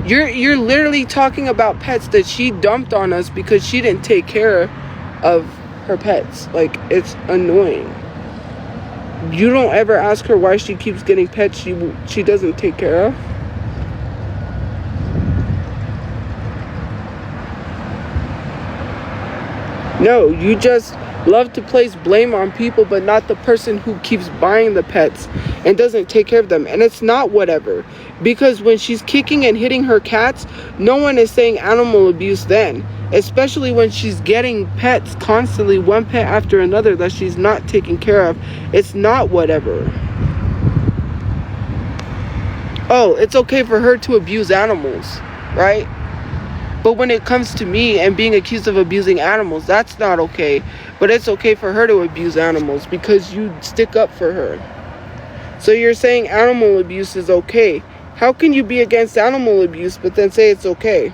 You're literally talking about pets that she dumped on us because she didn't take care of her pets. Like, it's annoying. You don't ever ask her why she keeps getting pets she doesn't take care of. No, you just love to place blame on people, but not the person who keeps buying the pets and doesn't take care of them. And it's not whatever. Because when she's kicking and hitting her cats, no one is saying animal abuse then. Especially when she's getting pets constantly, one pet after another that she's not taking care of. It's not whatever. Oh, it's okay for her to abuse animals, right? But when it comes to me and being accused of abusing animals, that's not okay. But it's okay for her to abuse animals because you stick up for her. So you're saying animal abuse is okay. How can you be against animal abuse but then say it's okay?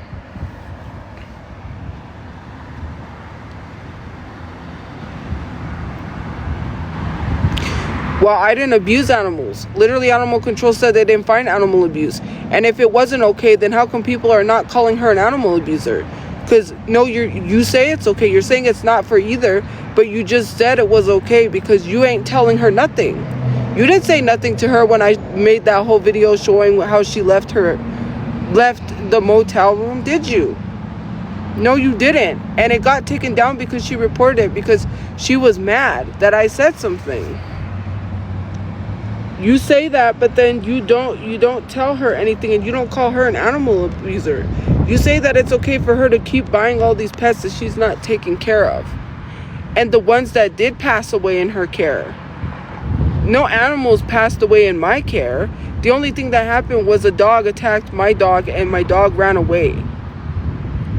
Well, I didn't abuse animals. Literally, animal control said they didn't find animal abuse. And if it wasn't okay, then how come people are not calling her an animal abuser? Because, no, you say it's okay. You're saying it's not for either, but you just said it was okay because you ain't telling her nothing. You didn't say nothing to her when I made that whole video showing how she left the motel room, did you? No, you didn't. And it got taken down because she reported it because she was mad that I said something. You say that, but then you don't tell her anything, and you don't call her an animal abuser. You say that it's okay for her to keep buying all these pets that she's not taking care of. And the ones that did pass away in her care. No animals passed away in my care. The only thing that happened was a dog attacked my dog and my dog ran away.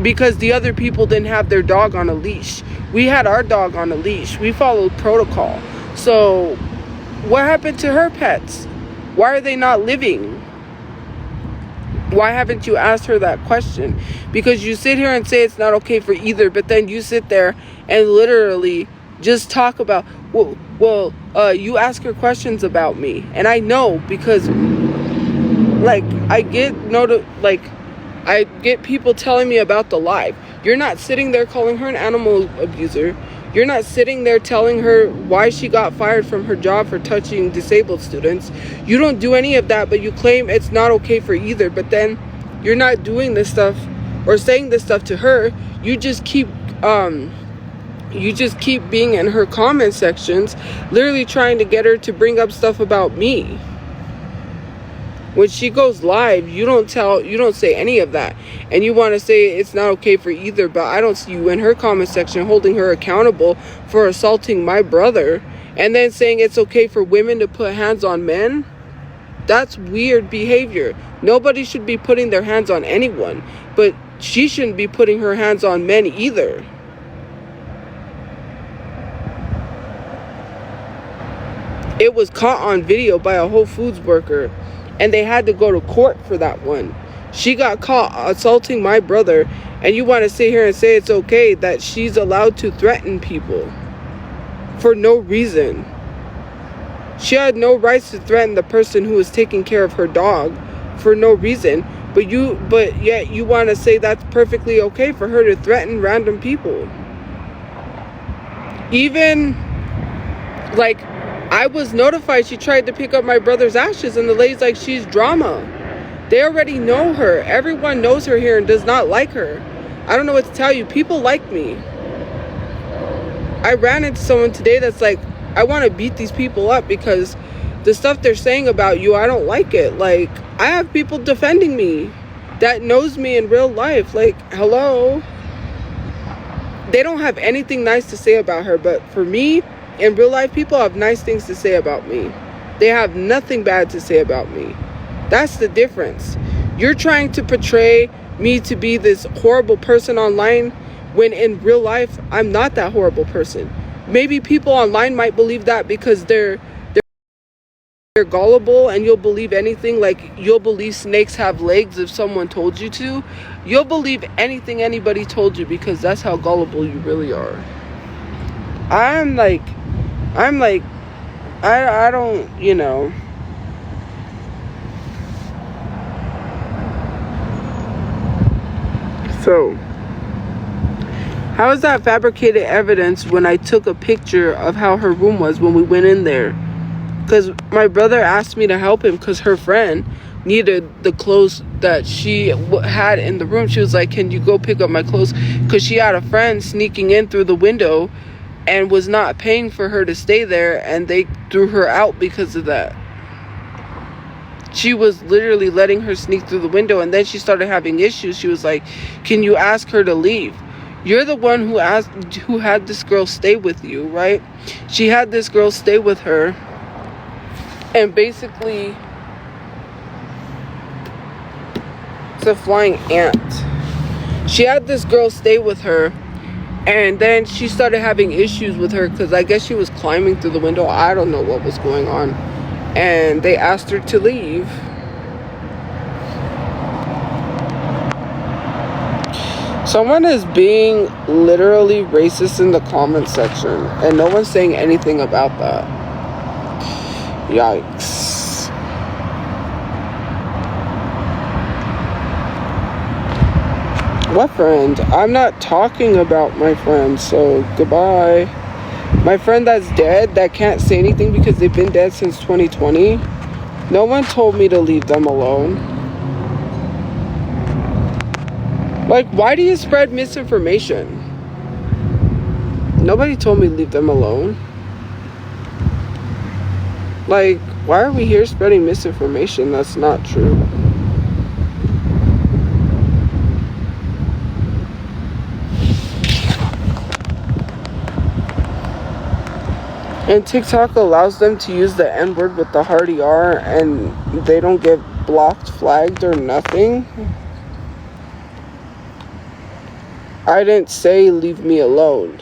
Because the other people didn't have their dog on a leash. We had our dog on a leash. We followed protocol. So what happened to her pets? Why are they not living? Why haven't you asked her that question? Because you sit here and say it's not okay for either, but then you sit there and literally just talk about, you ask her questions about me. And I know because, like, I get people telling me about the live. You're not sitting there calling her an animal abuser. You're not sitting there telling her why she got fired from her job for touching disabled students. You don't do any of that, but you claim it's not okay for either. But then you're not doing this stuff or saying this stuff to her. You just keep being in her comment sections, literally trying to get her to bring up stuff about me. When she goes live, you don't say any of that. And you want to say it's not okay for either, but I don't see you in her comment section holding her accountable for assaulting my brother and then saying it's okay for women to put hands on men. That's weird behavior. Nobody should be putting their hands on anyone, but she shouldn't be putting her hands on men either. It was caught on video by a Whole Foods worker. And they had to go to court for that one. She got caught assaulting my brother. And you want to sit here and say it's okay that she's allowed to threaten people for no reason. She had no rights to threaten the person who was taking care of her dog for no reason. But yet you want to say that's perfectly okay for her to threaten random people. Even, like, I was notified she tried to pick up my brother's ashes, and the lady's like, she's drama. They already know her. Everyone knows her here and does not like her. I don't know what to tell you. People like me. I ran into someone today that's like, I want to beat these people up because the stuff they're saying about you, I don't like it. Like, I have people defending me that knows me in real life. Like, hello. They don't have anything nice to say about her, but for me, in real life, people have nice things to say about me. They have nothing bad to say about me. That's the difference. You're trying to portray me to be this horrible person online when in real life, I'm not that horrible person. Maybe people online might believe that because they're gullible and you'll believe anything. Like, you'll believe snakes have legs if someone told you to. You'll believe anything anybody told you because that's how gullible you really are. I don't, So, how is that fabricated evidence when I took a picture of how her room was when we went in there? Because my brother asked me to help him because her friend needed the clothes that she had in the room. She was like, can you go pick up my clothes? Because she had a friend sneaking in through the window and was not paying for her to stay there, and they threw her out because of that. She was literally letting her sneak through the window, and then she started having issues. She was like, can you ask her to leave? You're the one who had this girl stay with you, right? She had this girl stay with her, and basically it's a flying ant. She had this girl stay with her, and then she started having issues with her because I guess she was climbing through the window. I don't know what was going on. And they asked her to leave. Someone is being literally racist in the comment section, and no one's saying anything about that. Yikes. What friend? I'm not talking about my friend, so goodbye. My friend that's dead, that can't say anything because they've been dead since 2020. No one told me to leave them alone. Like, why do you spread misinformation? Nobody told me to leave them alone. Like, why are we here spreading misinformation that's not true? And TikTok allows them to use the N-word with the hard ER, and they don't get blocked, flagged, or nothing. I didn't say leave me alone.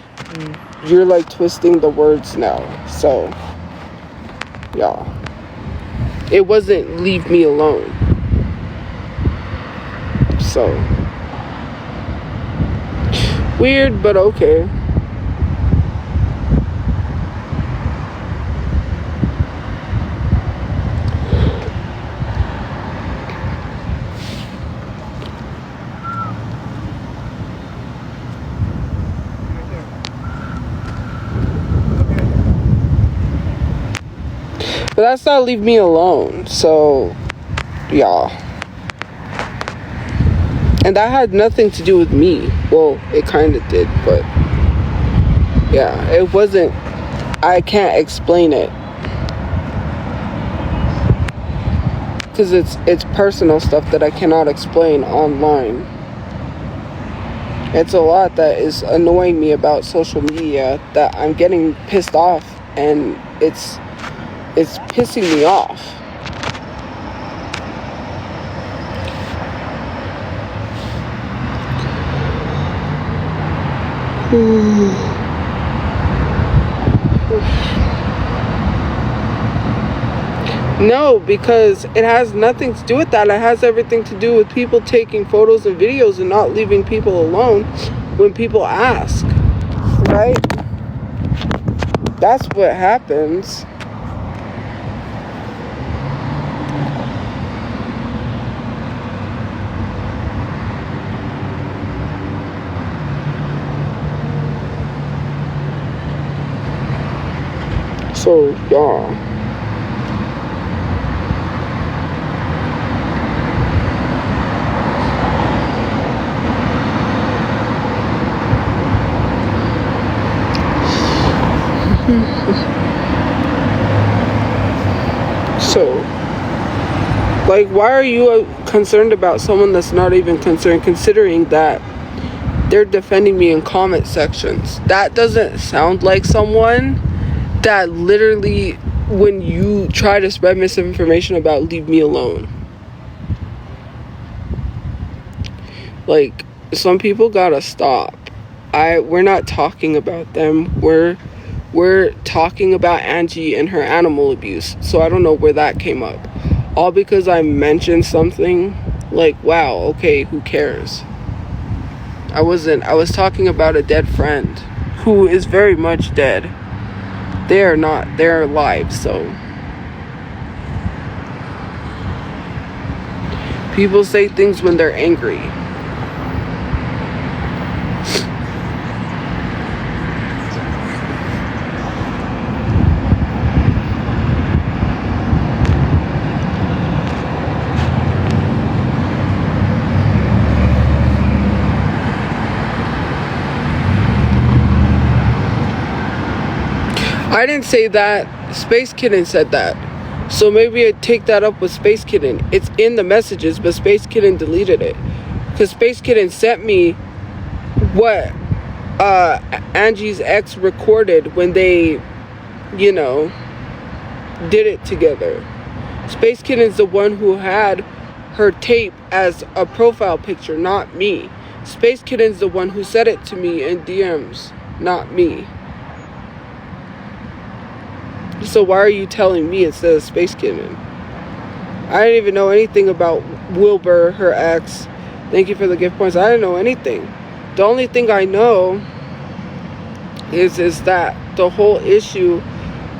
You're like twisting the words now. So, yeah. It wasn't leave me alone. So, weird, but okay. But that's not leave me alone. So, yeah. And that had nothing to do with me. Well, it kind of did, but yeah, it wasn't. I can't explain it because it's personal stuff that I cannot explain online. It's a lot that is annoying me about social media that I'm getting pissed off, and it's pissing me off. No, because it has nothing to do with that. It has everything to do with people taking photos and videos and not leaving people alone when people ask, right? That's what happens. So, yeah. So, like, why are you concerned about someone that's not even concerned, considering that they're defending me in comment sections? That doesn't sound like someone that literally, when you try to spread misinformation about leave me alone. Like, some people gotta stop. We're not talking about them. We're talking about Angie and her animal abuse. So I don't know where that came up. All because I mentioned something. Like, wow, okay, who cares? I was talking about a dead friend who is very much dead. They're not. They're alive, so. People say things when they're angry. I didn't say that. Space Kitten said that. So maybe I take that up with Space Kitten. It's in the messages, but Space Kitten deleted it. Because Space Kitten sent me what Angie's ex recorded when they, you know, did it together. Space Kitten's the one who had her tape as a profile picture, not me. Space Kitten's the one who said it to me in DMs, not me. So why are you telling me instead of Space Kitten? I didn't even know anything about Wilbur, her ex. Thank you for the gift points. I didn't know anything. The only thing I know is that the whole issue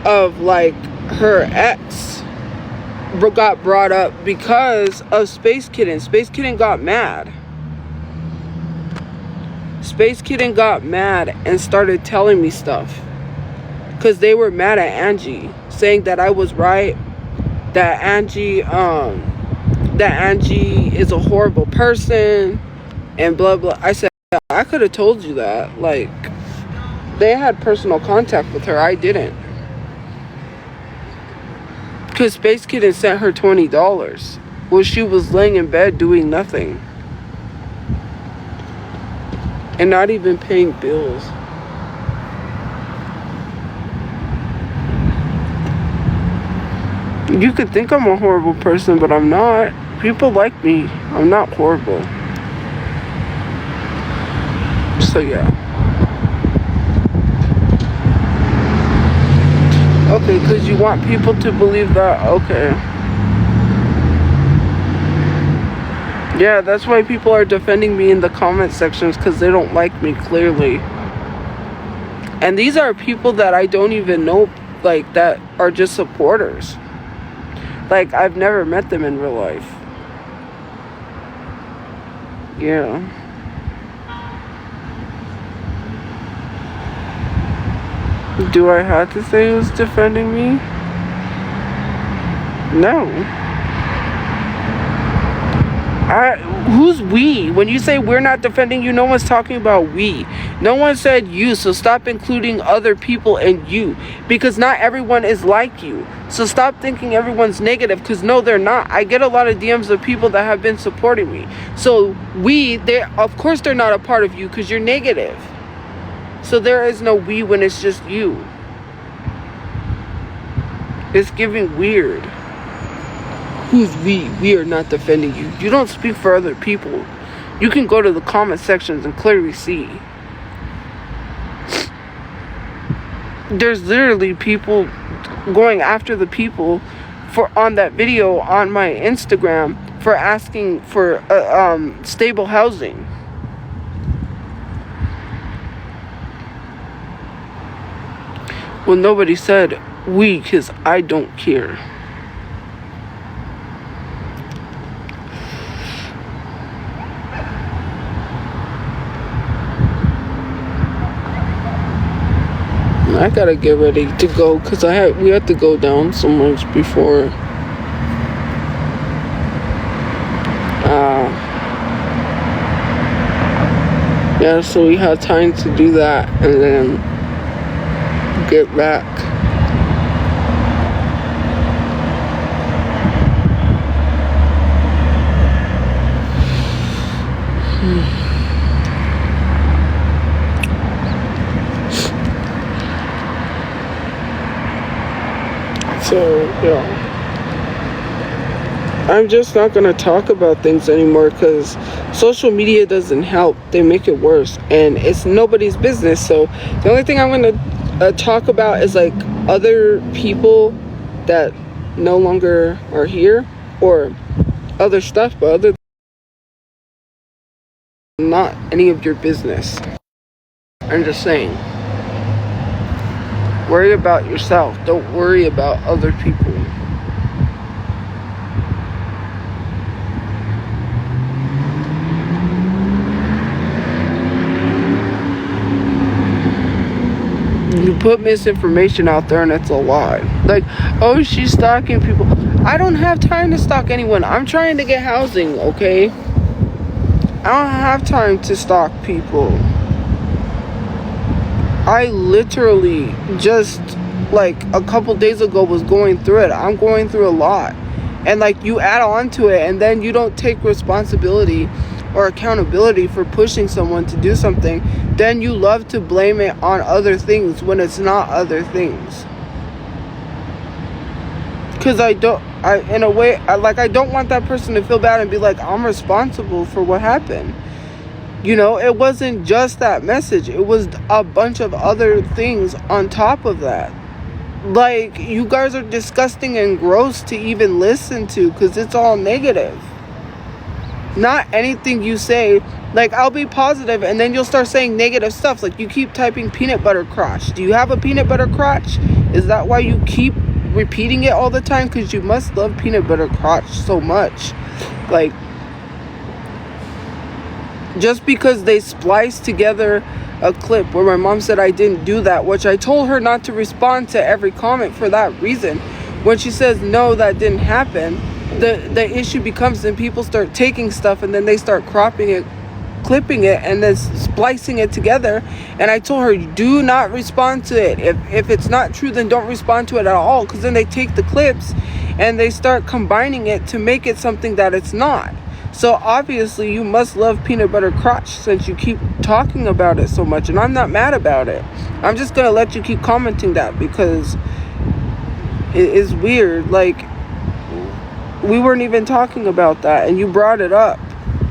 of like her ex got brought up because of Space Kitten. Space Kitten got mad. Space Kitten got mad and started telling me stuff. Because they were mad at Angie, saying that I was right, that Angie is a horrible person, and blah blah. I said, I could have told you that. Like, they had personal contact with her. I didn't. Because Space Kitten sent her $20 while she was laying in bed doing nothing. And not even paying bills. You could think I'm a horrible person, but I'm not. People like me. I'm not horrible. So yeah. Okay, because you want people to believe that. Okay. Yeah, that's why people are defending me in the comment sections, because they don't like me, clearly. And these are people that I don't even know, like, that are just supporters. Like, I've never met them in real life. Yeah. Do I have to say who's defending me? No. Who's we? When you say we're not defending you, no one's talking about we. No one said you, so stop including other people in you. Because not everyone is like you. So stop thinking everyone's negative, because no, they're not. I get a lot of DMs of people that have been supporting me. So of course they're not a part of you, because you're negative. So there is no we when it's just you. It's giving weird. Who's we? We are not defending you. You don't speak for other people. You can go to the comment sections and clearly see. There's literally people going after the people on that video on my Instagram for asking for stable housing. Well, nobody said we, because I don't care. I gotta get ready to go, because we have to go down somewhere before yeah, so we have time to do that and then get back. So, yeah. I'm just not going to talk about things anymore, because social media doesn't help. They make it worse. And it's nobody's business. So, the only thing I'm going to talk about is, like, other people that no longer are here. Or other stuff, but other than not any of your business. I'm just saying. Worry about yourself. Don't worry about other people. You put misinformation out there and it's a lie. Like, oh, she's stalking people. I don't have time to stalk anyone. I'm trying to get housing, okay? I don't have time to stalk people. I literally just like a couple days ago was going through it. I'm going through a lot. And like you add on to it, and then you don't take responsibility or accountability for pushing someone to do something, then you love to blame it on other things when it's not other things. Because I don't want that person to feel bad and be like, I'm responsible for what happened. You know, it wasn't just that message. It was a bunch of other things on top of that. Like, you guys are disgusting and gross to even listen to because it's all negative. Not anything you say. Like, I'll be positive and then you'll start saying negative stuff. Like, you keep typing peanut butter crotch. Do you have a peanut butter crotch? Is that why you keep repeating it all the time? Because you must love peanut butter crotch so much. Like, just because they spliced together a clip where my mom said I didn't do that, which I told her not to respond to every comment for that reason. When she says no, that didn't happen, the issue becomes then people start taking stuff and then they start cropping it, clipping it, and then splicing it together. And I told her, do not respond to it. If it's not true, then don't respond to it at all, because then they take the clips and they start combining it to make it something that it's not. So obviously you must love peanut butter crotch since you keep talking about it so much. And I'm not mad about it. I'm just going to let you keep commenting that because it is weird. Like, we weren't even talking about that and you brought it up.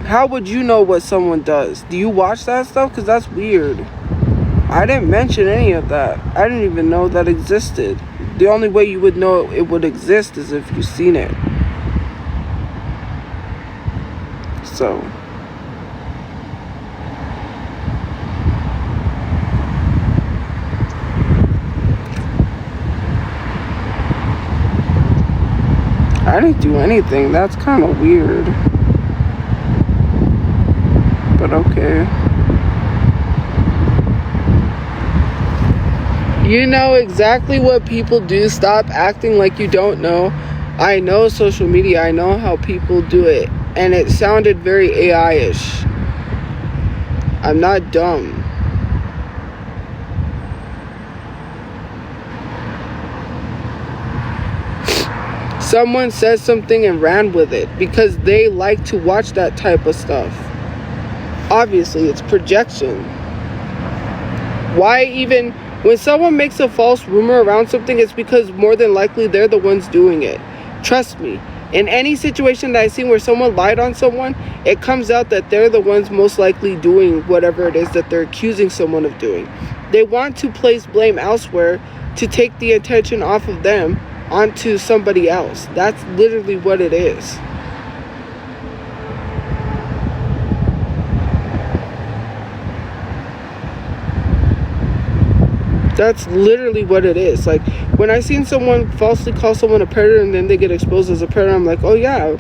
How would you know what someone does? Do you watch that stuff? Because that's weird. I didn't mention any of that. I didn't even know that existed. The only way you would know it would exist is if you've seen it. So I didn't do anything. That's kind of weird. But okay. You know exactly what people do. Stop acting like you don't know. I know social media. I know how people do it. And it sounded very AI-ish. I'm not dumb. Someone says something and ran with it because they like to watch that type of stuff. Obviously, it's projection. Why even... When someone makes a false rumor around something, it's because more than likely they're the ones doing it. Trust me. In any situation that I've seen where someone lied on someone, it comes out that they're the ones most likely doing whatever it is that they're accusing someone of doing. They want to place blame elsewhere to take the attention off of them onto somebody else. That's literally what it is. That's literally what it is. Like, when I seen someone falsely call someone a predator and then they get exposed as a predator, I'm like, oh yeah.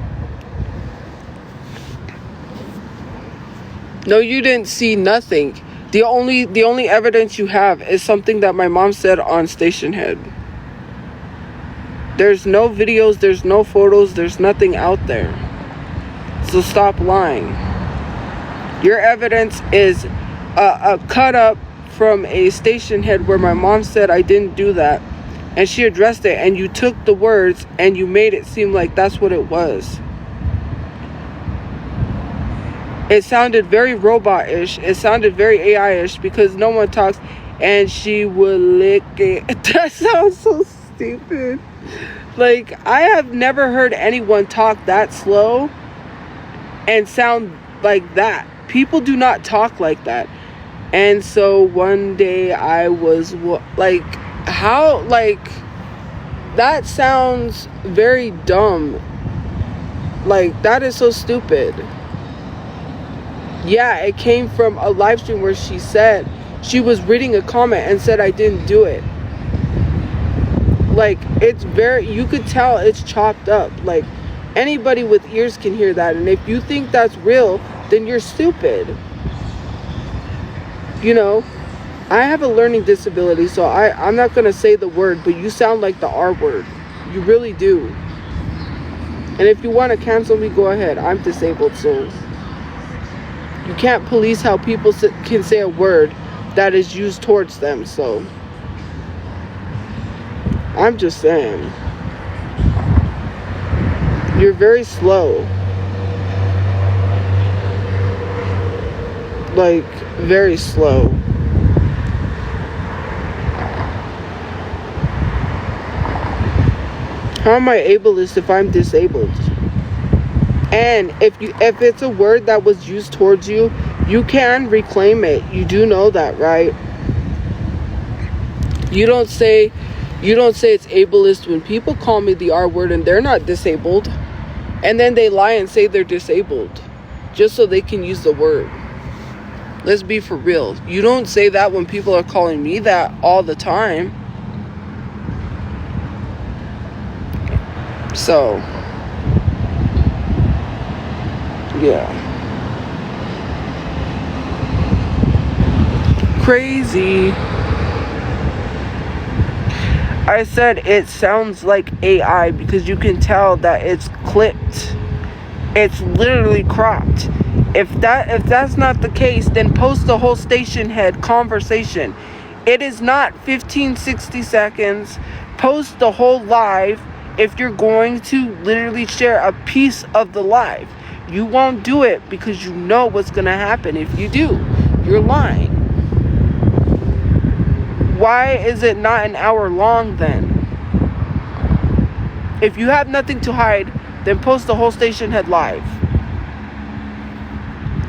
No, you didn't see nothing. The only evidence you have is something that my mom said on Station Head. There's no videos, there's no photos, there's nothing out there. So stop lying. Your evidence is a cut up from a Station Head where my mom said I didn't do that, and she addressed it, and you took the words and you made it seem like that's what it was. It sounded very robot-ish. It sounded very AI-ish because no one talks and she will lick it. That sounds so stupid. Like, I have never heard anyone talk that slow and sound like that. People do not talk like that. And so one day I was like, how, like, that sounds very dumb. Like, that is so stupid. Yeah, it came from a live stream where she said she was reading a comment and said I didn't do it. Like, it's very, you could tell it's chopped up. Like, anybody with ears can hear that. And if you think that's real, then you're stupid. You know, I have a learning disability, so I'm not going to say the word, but you sound like the R word. You really do. And if you want to cancel me, go ahead. I'm disabled, so you can't police how people can say a word that is used towards them, so I'm just saying. You're very slow. Like, very slow. How am I ableist if I'm disabled? And if it's a word that was used towards you, you can reclaim it. You do know that, right? You don't say it's ableist when people call me the R word and they're not disabled. And then they lie and say they're disabled just so they can use the word. Let's be for real. You don't say that when people are calling me that all the time. So, yeah. Crazy. I said it sounds like AI because you can tell that it's clipped. It's literally cropped. If that's not the case, then post the whole station head conversation. It is not 15-60 seconds. Post the whole live if you're going to literally share a piece of the live. You won't do it because you know what's going to happen if you do. You're lying. Why is it not an hour long then? If you have nothing to hide, then post the whole station head live.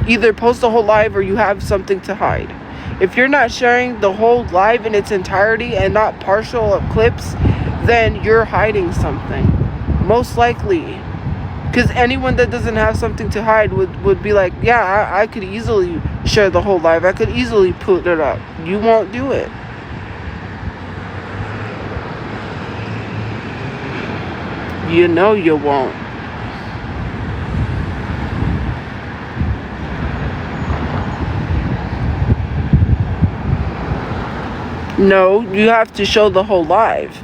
Either post the whole live or you have something to hide. If you're not sharing the whole live in its entirety and not partial of clips, then you're hiding something. Most likely. Because anyone that doesn't have something to hide would be like, yeah, I could easily share the whole live. I could easily put it up. You won't do it. You know you won't. No, you have to show the whole live.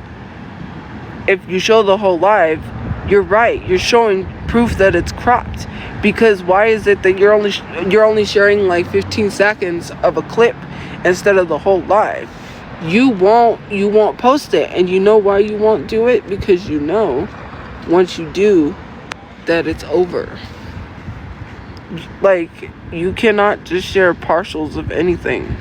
If you show the whole live, you're right. You're showing proof that it's cropped. Because why is it that you're only sharing like 15 seconds of a clip instead of the whole live? You won't post it, and you know why you won't do it? Because you know once you do that it's over. Like, you cannot just share partials of anything.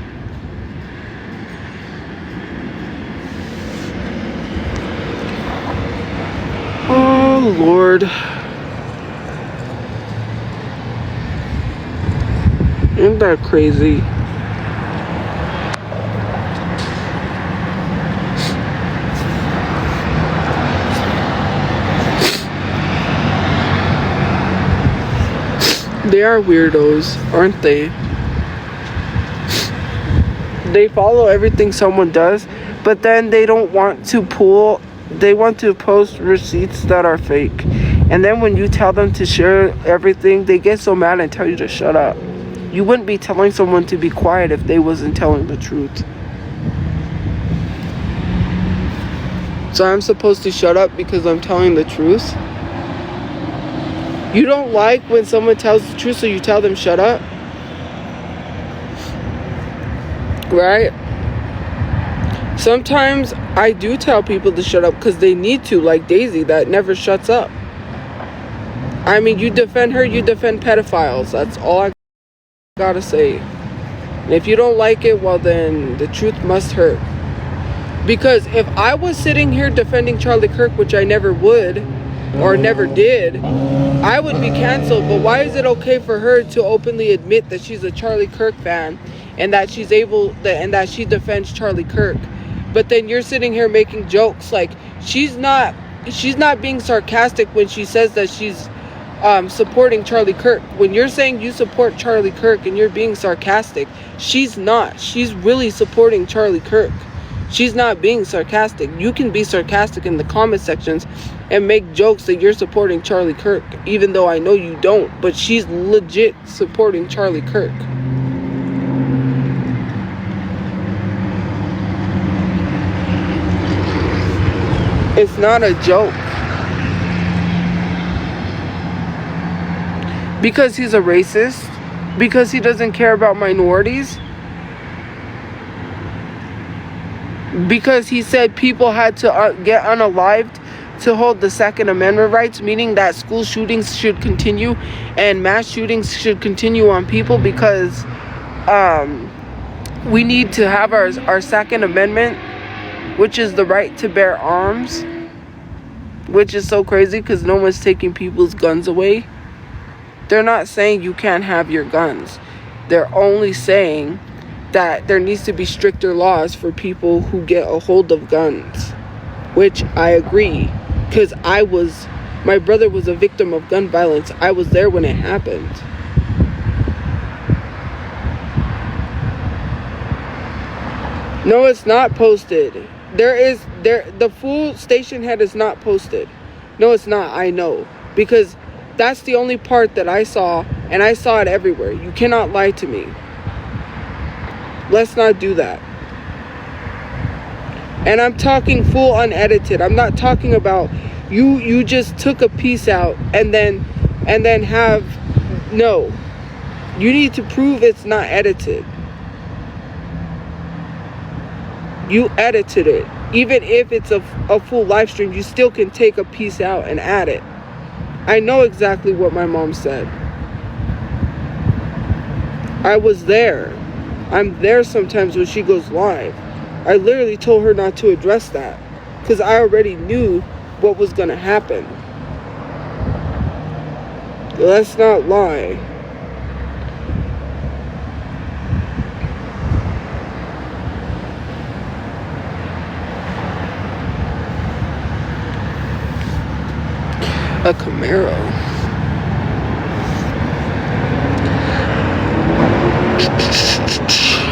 Oh Lord. Isn't that crazy? They are weirdos, aren't they? They follow everything someone does, but then they don't want to they want to post receipts that are fake. And then when you tell them to share everything, they get so mad and tell you to shut up. You wouldn't be telling someone to be quiet if they wasn't telling the truth. So I'm supposed to shut up because I'm telling the truth? You don't like when someone tells the truth, so you tell them shut up? Right? Sometimes I do tell people to shut up because they need to, like Daisy, that never shuts up. I mean, you defend her, you defend pedophiles. That's all I gotta say. And if you don't like it, well then the truth must hurt. Because if I was sitting here defending Charlie Kirk, which I never would, or never did, I would be canceled. But why is it okay for her to openly admit that she's a Charlie Kirk fan and that she defends Charlie Kirk? But then you're sitting here making jokes like she's not being sarcastic when she says that she's supporting Charlie Kirk. When you're saying you support Charlie Kirk and you're being sarcastic, she's not. She's really supporting Charlie Kirk. She's not being sarcastic. You can be sarcastic in the comment sections and make jokes that you're supporting Charlie Kirk, even though I know you don't, but she's legit supporting Charlie Kirk. It's not a joke. Because he's a racist? Because he doesn't care about minorities? because he said people had to get unalived to hold the Second Amendment rights, meaning that school shootings should continue and mass shootings should continue on people, because we need to have our Second Amendment, which is the right to bear arms, which is so crazy because no one's taking people's guns away. They're not saying you can't have your guns. They're only saying that there needs to be stricter laws for people who get a hold of guns, which I agree, because my brother was a victim of gun violence. I was there when it happened. No, it's not posted. The full station head is not posted. No, it's not. I know, because that's the only part that I saw, and I saw it everywhere. You cannot lie to me. Let's not do that. And I'm talking full unedited. I'm not talking about you just took a piece out and then have, no. You need to prove it's not edited. You edited it. Even if it's a full live stream, you still can take a piece out and add it. I know exactly what my mom said. I was there. I'm there sometimes when she goes live. I literally told her not to address that because I already knew what was going to happen. Let's not lie. A Camaro.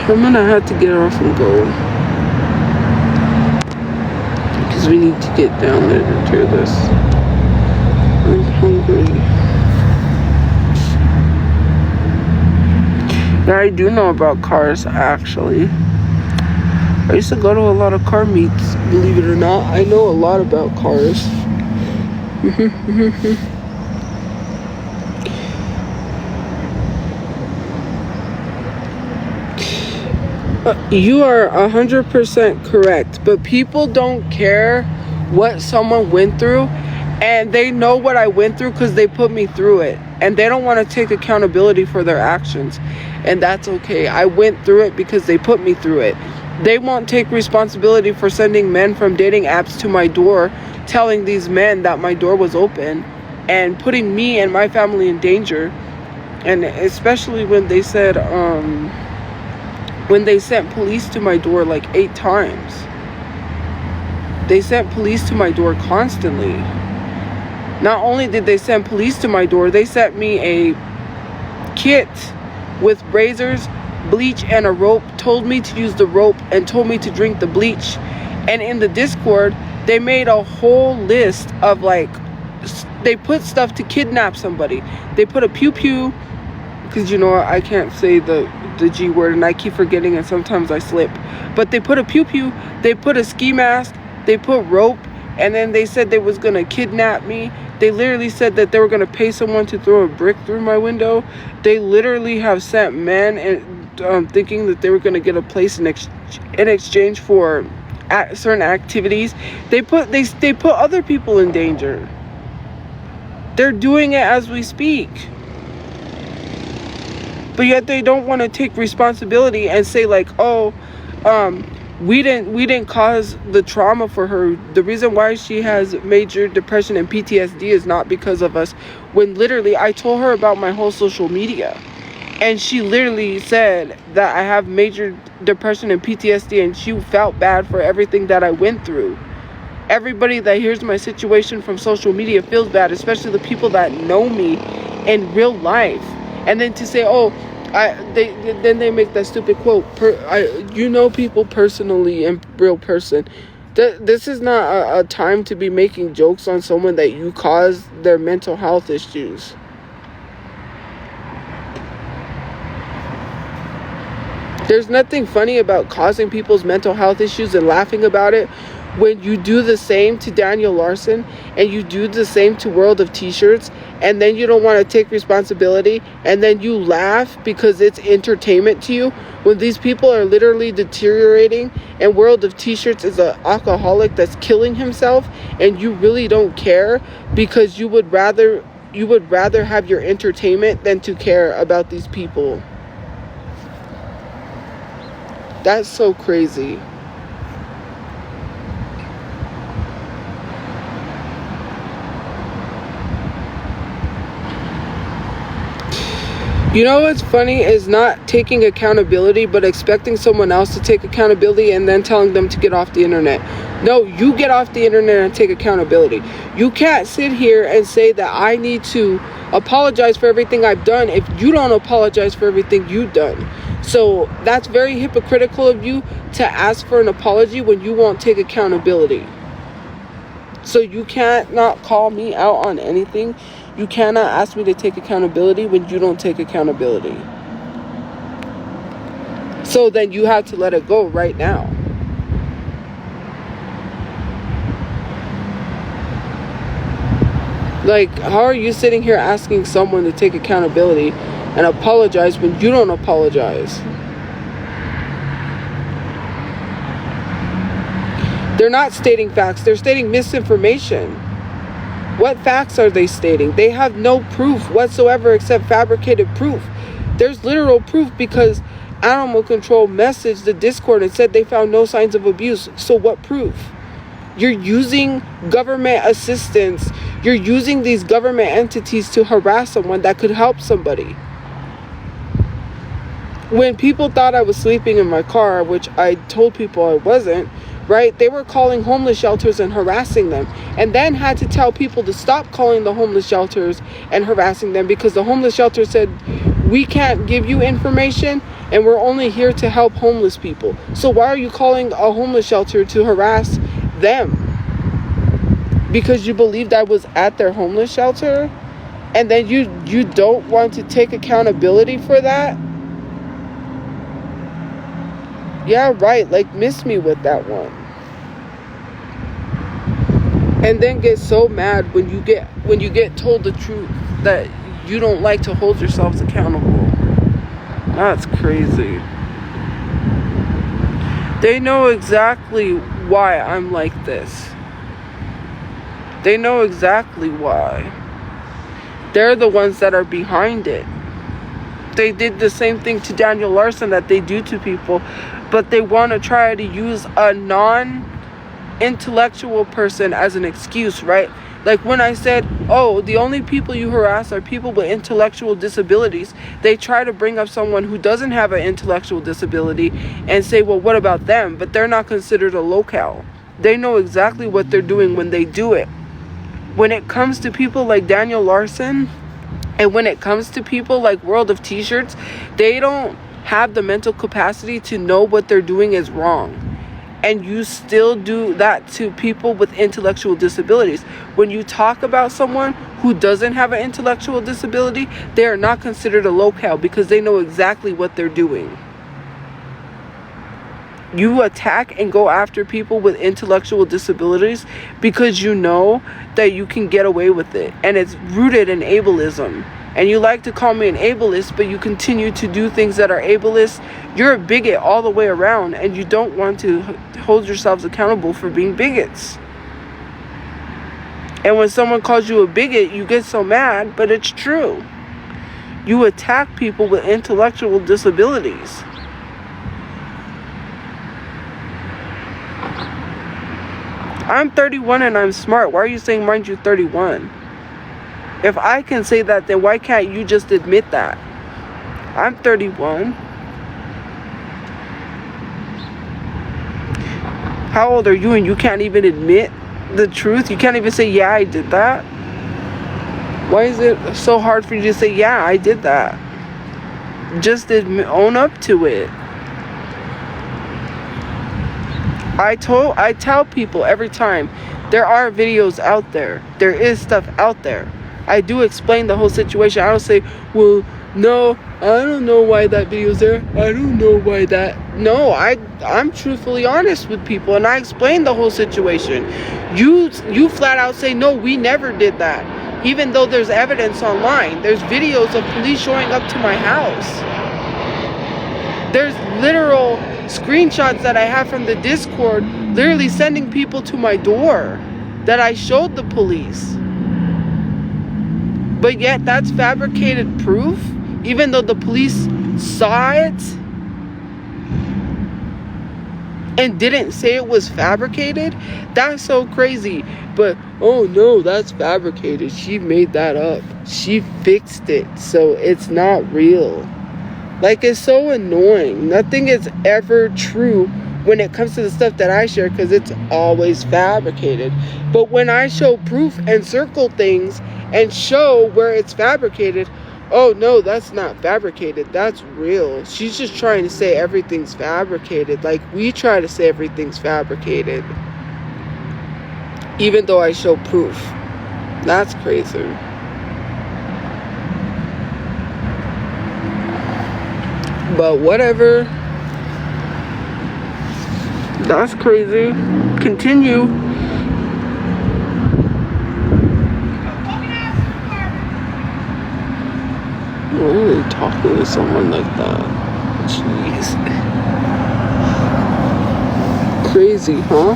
I'm gonna have to get off and go, because we need to get down there to do this. I'm hungry. Yeah, I do know about cars, actually. I used to go to a lot of car meets, believe it or not. I know a lot about cars. You are 100% correct, but people don't care what someone went through, and they know what I went through because they put me through it, and they don't want to take accountability for their actions, and that's okay. I went through it because they put me through it. They won't take responsibility for sending men from dating apps to my door, telling these men that my door was open and putting me and my family in danger. And especially when they said when they sent police to my door like 8 times. They sent police to my door constantly. Not only did they send police to my door, they sent me a kit with razors, bleach, and a rope, told me to use the rope, and told me to drink the bleach. And in the Discord, they made a whole list of, like, they put stuff to kidnap somebody. They put a pew-pew, because, you know, I can't say the G word, and I keep forgetting, and sometimes I slip. But they put a pew-pew, they put a ski mask, they put rope, and then they said they was going to kidnap me. They literally said that they were going to pay someone to throw a brick through my window. They literally have sent men and thinking that they were going to get a place in exchange for certain activities. They put other people in danger. They're doing it as we speak. But yet they don't want to take responsibility and say, like, oh, we didn't cause the trauma for her. The reason why she has major depression and PTSD is not because of us. When literally I told her about my whole social media, and she literally said that I have major depression and PTSD, and she felt bad for everything that I went through. Everybody that hears my situation from social media feels bad, especially the people that know me in real life. And then to say, oh, then they make that stupid quote, you know people personally in real person. This is not a time to be making jokes on someone that you caused their mental health issues. There's nothing funny about causing people's mental health issues and laughing about it when you do the same to Daniel Larson and you do the same to World of T-shirts, and then you don't want to take responsibility, and then you laugh because it's entertainment to you, when these people are literally deteriorating and World of T-shirts is an alcoholic that's killing himself, and you really don't care because you would rather have your entertainment than to care about these people. That's so crazy. You know what's funny is not taking accountability, but expecting someone else to take accountability and then telling them to get off the internet. No, you get off the internet and take accountability. You can't sit here and say that I need to apologize for everything I've done if you don't apologize for everything you've done. So that's very hypocritical of you to ask for an apology when you won't take accountability. So you can't not call me out on anything. You cannot ask me to take accountability when you don't take accountability. So then you have to let it go right now. Like, how are you sitting here asking someone to take accountability and apologize when you don't apologize? They're not stating facts. They're stating misinformation. What facts are they stating? They have no proof whatsoever except fabricated proof. There's literal proof because Animal Control messaged the Discord and said they found no signs of abuse. So what proof? You're using government assistance. You're using these government entities to harass someone that could help somebody. When people thought I was sleeping in my car, which I told people I wasn't, right? They were calling homeless shelters and harassing them, and then had to tell people to stop calling the homeless shelters and harassing them because the homeless shelter said, we can't give you information and we're only here to help homeless people. So why are you calling a homeless shelter to harass them? Because you believed I was at their homeless shelter, and then you don't want to take accountability for that? Yeah, right. Like, miss me with that one. And then get so mad when you get told the truth that you don't like to hold yourselves accountable. That's crazy. They know exactly why I'm like this. They know exactly why. They're the ones that are behind it. They did the same thing to Daniel Larson that they do to people, but they want to try to use a non-intellectual person as an excuse, right? Like when I said, oh, the only people you harass are people with intellectual disabilities, they try to bring up someone who doesn't have an intellectual disability and say, well, what about them? But they're not considered a locale. They know exactly what they're doing when they do it. When it comes to people like Daniel Larson, and when it comes to people like World of T-shirts, they don't have the mental capacity to know what they're doing is wrong. And you still do that to people with intellectual disabilities. When you talk about someone who doesn't have an intellectual disability, they are not considered a locale because they know exactly what they're doing. You attack and go after people with intellectual disabilities because you know that you can get away with it. And it's rooted in ableism. And you like to call me an ableist, but you continue to do things that are ableist. You're a bigot all the way around, and you don't want to hold yourselves accountable for being bigots. And when someone calls you a bigot, you get so mad, but it's true. You attack people with intellectual disabilities. I'm 31 and I'm smart. Why are you saying, mind you, 31? If I can say that, then why can't you just admit that? I'm 31. How old are you and you can't even admit the truth? You can't even say, yeah, I did that? Why is it so hard for you to say, yeah, I did that? Just own up to it. I tell people every time, there are videos out there. There is stuff out there. I do explain the whole situation. I don't say, well, No, I don't know why that video's there. I don't know why that. No, I'm truthfully honest with people, and I explain the whole situation. You flat out say, no, we never did that. Even though there's evidence online. There's videos of police showing up to my house. There's literal screenshots that I have from the Discord, literally sending people to my door that I showed the police. But yet that's fabricated proof, even though the police saw it and didn't say it was fabricated. That's so crazy. But oh no, that's fabricated. She made that up. She fixed it, so it's not real. Like, it's so annoying. Nothing is ever true when it comes to the stuff that I share, because it's always fabricated. But when I show proof and circle things and show where it's fabricated, oh no, that's not fabricated, that's real. She's just trying to say everything's fabricated, like we try to say everything's fabricated, even though I show proof. That's crazy. But whatever. That's crazy. Continue. Why are they talking to someone like that? Jeez. Crazy, huh?